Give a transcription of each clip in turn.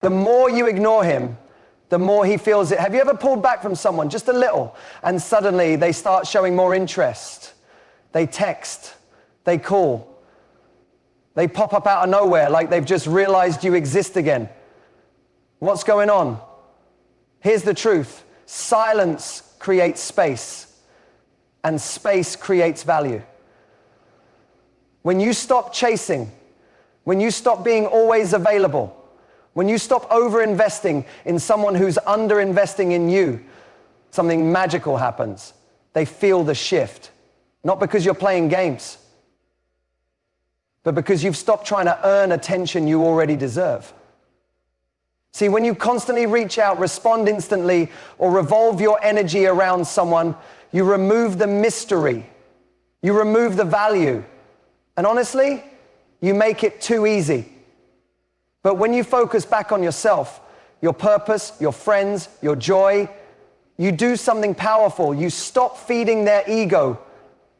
The more you ignore him, the more he feels it. Have you ever pulled back from someone just a little and suddenly they start showing more interest? They text, they call, they pop up out of nowhere like they've just realized you exist again. What's going on? Here's the truth. Silence creates space, and space creates value. When you stop chasing, when you stop being always available, when you stop over-investing in someone who's under-investing in you, something magical happens. They feel the shift. Not because you're playing games, but because you've stopped trying to earn attention you already deserve. See, when you constantly reach out, respond instantly, or revolve your energy around someone, you remove the mystery. You remove the value. And honestly, you make it too easy. But when you focus back on yourself, your purpose, your friends, your joy, you do something powerful. You stop feeding their ego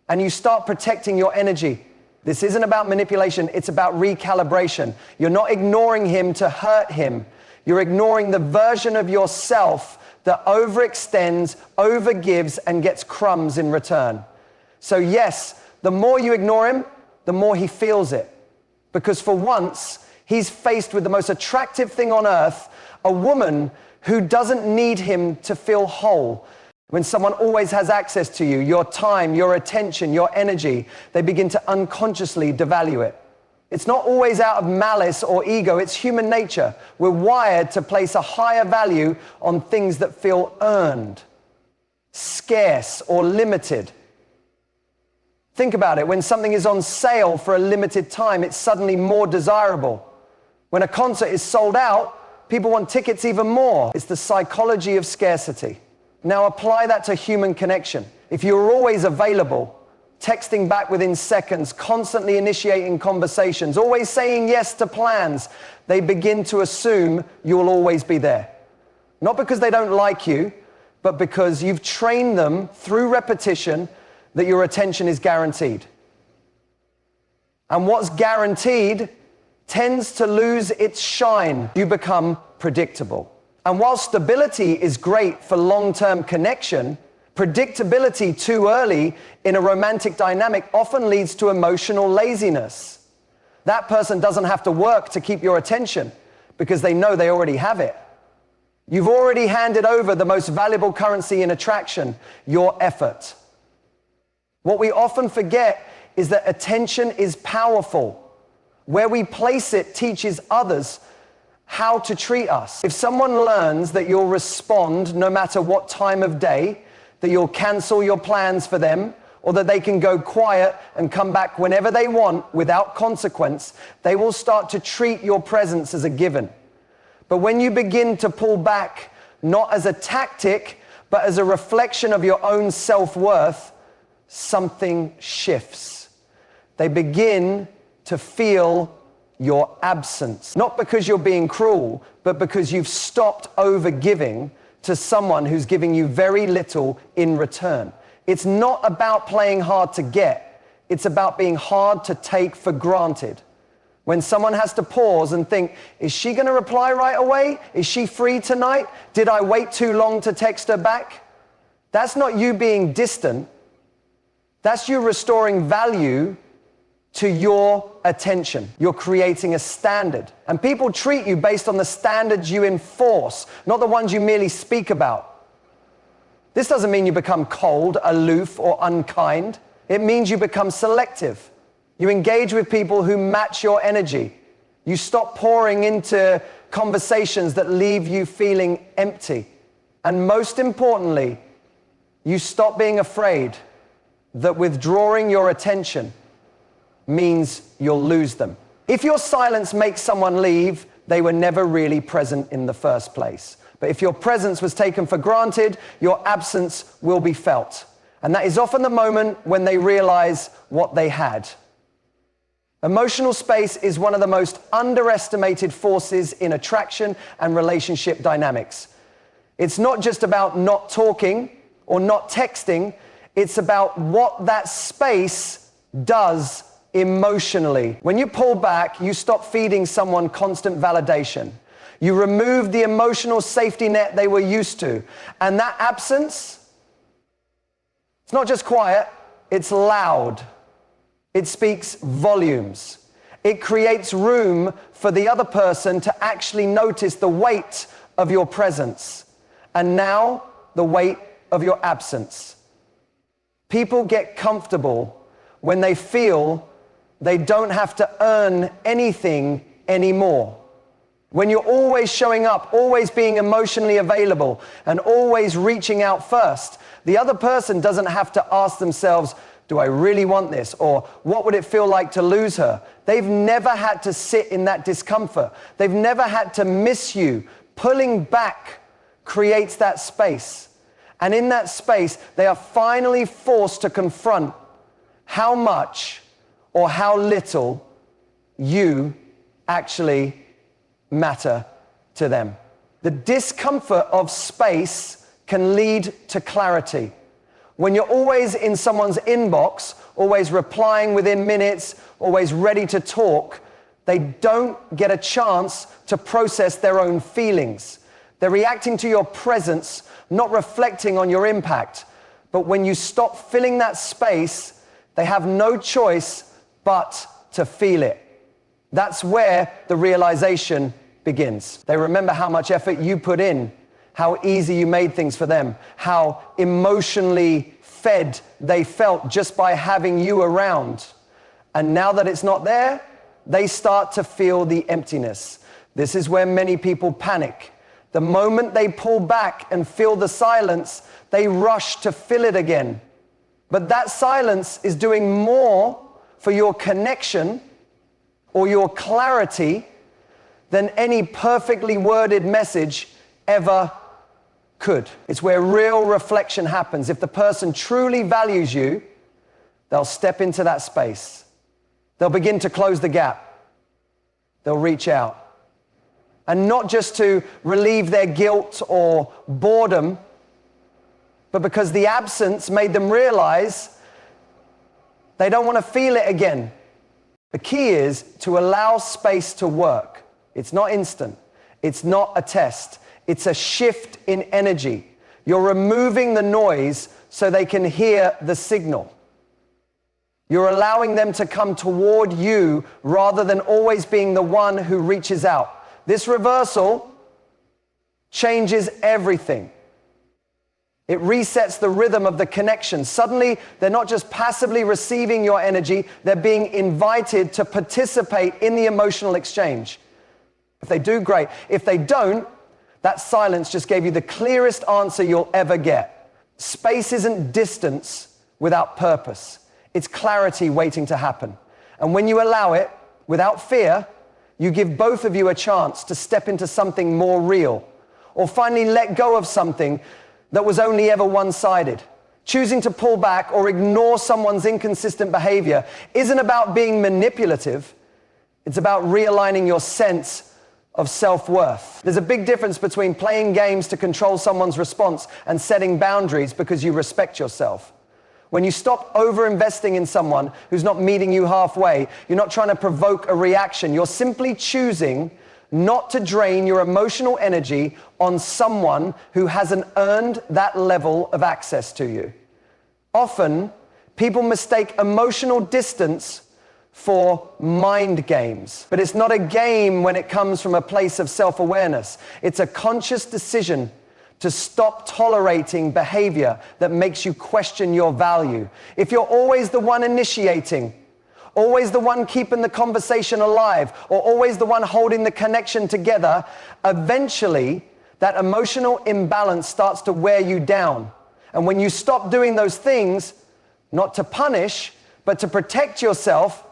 and you start protecting your energy. This isn't about manipulation, it's about recalibration. You're not ignoring him to hurt him. You're ignoring the version of yourself that overextends, overgives, and gets crumbs in return. So yes, the more you ignore him, the more he feels it. Because for once, he's faced with the most attractive thing on earth, a woman who doesn't need him to feel whole. When someone always has access to you, your time, your attention, your energy, they begin to unconsciously devalue it. It's not always out of malice or ego, it's human nature. We're wired to place a higher value on things that feel earned, scarce, or limited. Think about it. When something is on sale for a limited time, it's suddenly more desirable. When a concert is sold out, people want tickets even more. It's the psychology of scarcity. Now apply that to human connection. If you're always available, texting back within seconds, constantly initiating conversations, always saying yes to plans, they begin to assume you'll always be there. Not because they don't like you, but because you've trained them through repetition that your attention is guaranteed. And what's guaranteed tends to lose its shine. You become predictable. And while stability is great for long-term connection, predictability too early in a romantic dynamic often leads to emotional laziness. That person doesn't have to work to keep your attention because they know they already have it. You've already handed over the most valuable currency in attraction, your effort. What we often forget is that attention is powerful. Where we place it teaches others how to treat us. If someone learns that you'll respond no matter what time of day, that you'll cancel your plans for them, or that they can go quiet and come back whenever they want without consequence, they will start to treat your presence as a given. But when you begin to pull back, not as a tactic, but as a reflection of your own self-worth, something shifts. They begin to feel your absence. Not because you're being cruel, but because you've stopped over-giving to someone who's giving you very little in return. It's not about playing hard to get. It's about being hard to take for granted. When someone has to pause and think, is she going to reply right away? Is she free tonight? Did I wait too long to text her back? That's not you being distant. That's you restoring value to your attention. You're creating a standard. And people treat you based on the standards you enforce, not the ones you merely speak about. This doesn't mean you become cold, aloof, or unkind. It means you become selective. You engage with people who match your energy. You stop pouring into conversations that leave you feeling empty. And most importantly, you stop being afraid that withdrawing your attention means you'll lose them. If your silence makes someone leave, they were never really present in the first place. But if your presence was taken for granted, your absence will be felt. And that is often the moment when they realize what they had. Emotional space is one of the most underestimated forces in attraction and relationship dynamics. It's not just about not talking or not texting, it's about what that space does emotionally. When you pull back, you stop feeding someone constant validation. You removed the emotional safety net they were used to. And that absence, it's not just quiet, it's loud. It speaks volumes. It creates room for the other person to actually notice the weight of your presence. And now, the weight of your absence. People get comfortable when they feel they don't have to earn anything anymore. When you're always showing up, always being emotionally available, and always reaching out first, the other person doesn't have to ask themselves, do I really want this? Or what would it feel like to lose her? They've never had to sit in that discomfort. They've never had to miss you. Pulling back creates that space. And in that space, they are finally forced to confront how much or how little you actually matter to them. The discomfort of space can lead to clarity. When you're always in someone's inbox, always replying within minutes, always ready to talk, they don't get a chance to process their own feelings. They're reacting to your presence, not reflecting on your impact. But when you stop filling that space, they have no choice but to feel it. That's where the realization begins. They remember how much effort you put in, how easy you made things for them, how emotionally fed they felt just by having you around. And now that it's not there, they start to feel the emptiness. This is where many people panic. The moment they pull back and feel the silence, they rush to fill it again. But that silence is doing more for your connection or your clarity than any perfectly worded message ever could. It's where real reflection happens. If the person truly values you, they'll step into that space. They'll begin to close the gap. They'll reach out. And not just to relieve their guilt or boredom, but because the absence made them realize they don't want to feel it again. The key is to allow space to work. It's not instant. It's not a test. It's a shift in energy. You're removing the noise so they can hear the signal. You're allowing them to come toward you rather than always being the one who reaches out. This reversal changes everything. It resets the rhythm of the connection. Suddenly, they're not just passively receiving your energy, they're being invited to participate in the emotional exchange. If they do, great. If they don't, that silence just gave you the clearest answer you'll ever get. Space isn't distance without purpose. It's clarity waiting to happen. And when you allow it, without fear, you give both of you a chance to step into something more real, or finally let go of something that was only ever one-sided. Choosing to pull back or ignore someone's inconsistent behavior isn't about being manipulative. It's about realigning your sense of self-worth. There's a big difference between playing games to control someone's response and setting boundaries because you respect yourself. When you stop over-investing in someone who's not meeting you halfway, you're not trying to provoke a reaction. You're simply choosing not to drain your emotional energy on someone who hasn't earned that level of access to you. Often, people mistake emotional distance for mind games. But it's not a game when it comes from a place of self-awareness. It's a conscious decision to stop tolerating behavior that makes you question your value. If you're always the one initiating, always the one keeping the conversation alive, or always the one holding the connection together, eventually that emotional imbalance starts to wear you down. And when you stop doing those things, not to punish, but to protect yourself,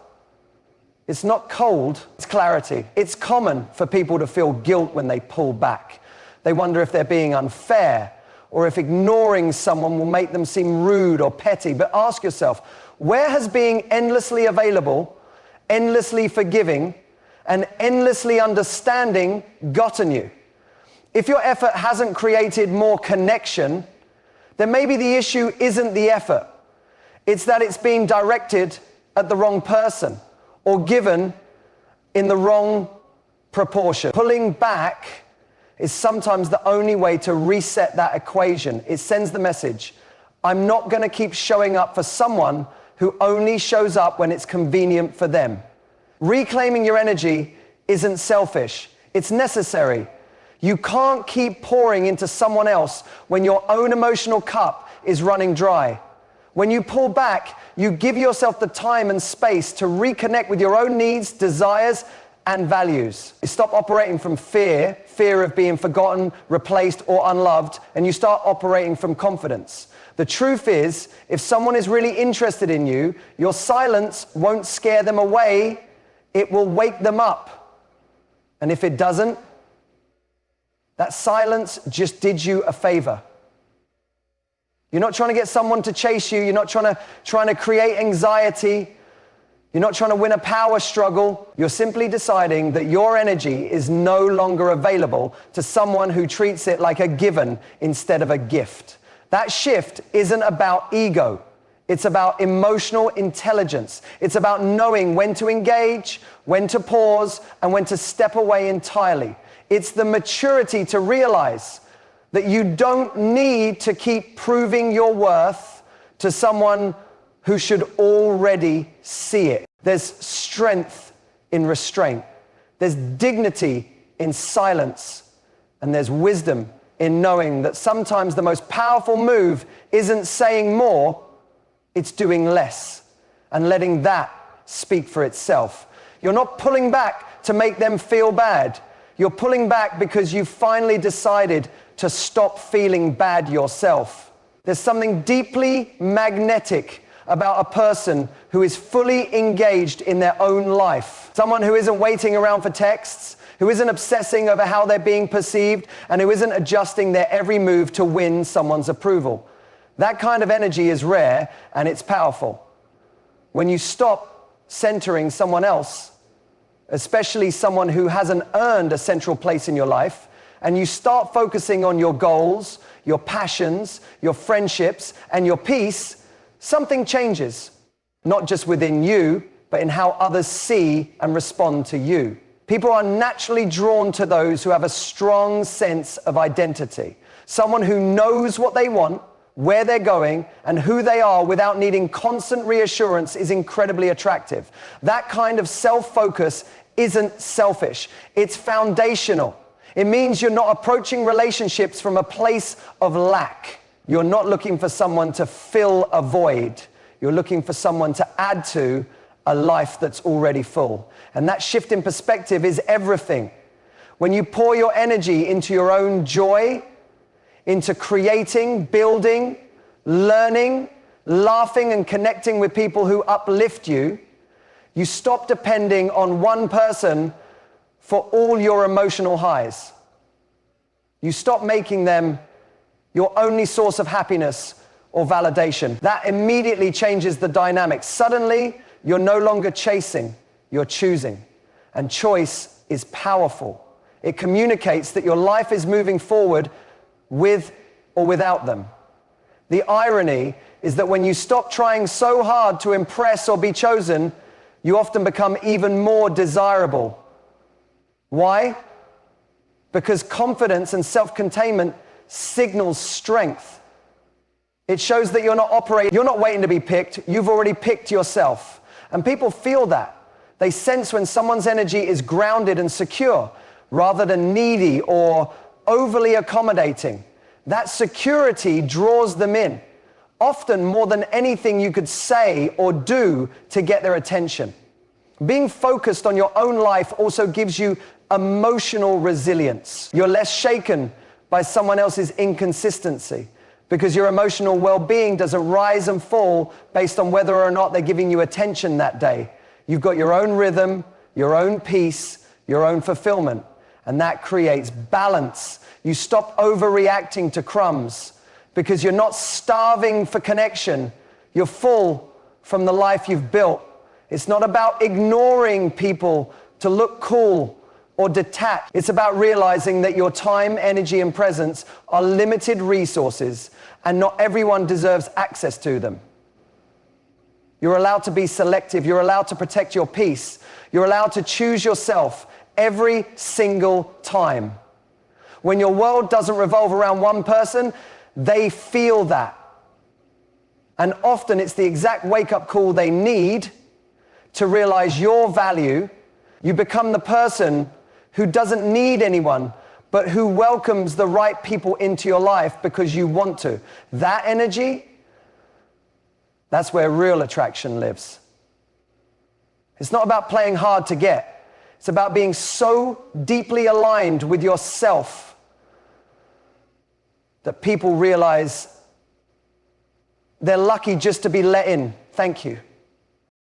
it's not cold, it's clarity. It's common for people to feel guilt when they pull back. They wonder if they're being unfair, or if ignoring someone will make them seem rude or petty. But ask yourself, where has being endlessly available, endlessly forgiving, and endlessly understanding gotten you? If your effort hasn't created more connection, then maybe the issue isn't the effort. It's that it's being directed at the wrong person or given in the wrong proportion. Pulling back is sometimes the only way to reset that equation. It sends the message, I'm not going to keep showing up for someone who only shows up when it's convenient for them. Reclaiming your energy isn't selfish. It's necessary. You can't keep pouring into someone else when your own emotional cup is running dry. When you pull back, you give yourself the time and space to reconnect with your own needs, desires, and values. You stop operating from fear of being forgotten, replaced, or unloved, and you start operating from confidence. The truth is, if someone is really interested in you, your silence won't scare them away, it will wake them up. And if it doesn't, that silence just did you a favor. You're not trying to get someone to chase you, you're not trying to create anxiety, you're not trying to win a power struggle. You're simply deciding that your energy is no longer available to someone who treats it like a given instead of a gift. That shift isn't about ego. It's about emotional intelligence. It's about knowing when to engage, when to pause, and when to step away entirely. It's the maturity to realize that you don't need to keep proving your worth to someone who should already see it. There's strength in restraint. There's dignity in silence. And there's wisdom in knowing that sometimes the most powerful move isn't saying more, it's doing less and letting that speak for itself. You're not pulling back to make them feel bad. You're pulling back because you finally decided to stop feeling bad yourself. There's something deeply magnetic about a person who is fully engaged in their own life. Someone who isn't waiting around for texts, who isn't obsessing over how they're being perceived, and who isn't adjusting their every move to win someone's approval. That kind of energy is rare and it's powerful. When you stop centering someone else, especially someone who hasn't earned a central place in your life, and you start focusing on your goals, your passions, your friendships, and your peace, something changes. Not just within you, but in how others see and respond to you. People are naturally drawn to those who have a strong sense of identity. Someone who knows what they want, where they're going, and who they are without needing constant reassurance is incredibly attractive. That kind of self-focus isn't selfish. It's foundational. It means you're not approaching relationships from a place of lack. You're not looking for someone to fill a void. You're looking for someone to add to a life that's already full. And that shift in perspective is everything. When you pour your energy into your own joy, into creating, building, learning, laughing, and connecting with people who uplift you, you stop depending on one person for all your emotional highs. You stop making them your only source of happiness or validation. That immediately changes the dynamic. Suddenly, you're no longer chasing, you're choosing. And choice is powerful. It communicates that your life is moving forward with or without them. The irony is that when you stop trying so hard to impress or be chosen, you often become even more desirable. Why? Because confidence and self-containment signals strength. It shows that you're not waiting to be picked, you've already picked yourself. And people feel that. They sense when someone's energy is grounded and secure, rather than needy or overly accommodating. That security draws them in, often more than anything you could say or do to get their attention. Being focused on your own life also gives you emotional resilience. You're less shaken by someone else's inconsistency because your emotional well-being doesn't rise and fall based on whether or not they're giving you attention that day. You've got your own rhythm, your own peace, your own fulfillment, and that creates balance. You stop overreacting to crumbs because you're not starving for connection. You're full from the life you've built. It's not about ignoring people to look cool or detached. It's about realizing that your time, energy, and presence are limited resources, and not everyone deserves access to them. You're allowed to be selective. You're allowed to protect your peace. You're allowed to choose yourself every single time. When your world doesn't revolve around one person, they feel that. And often it's the exact wake-up call they need to realize your value. You become the person who doesn't need anyone, but who welcomes the right people into your life because you want to. That energy, that's where real attraction lives. It's not about playing hard to get. It's about being so deeply aligned with yourself that people realize they're lucky just to be let in. Thank you.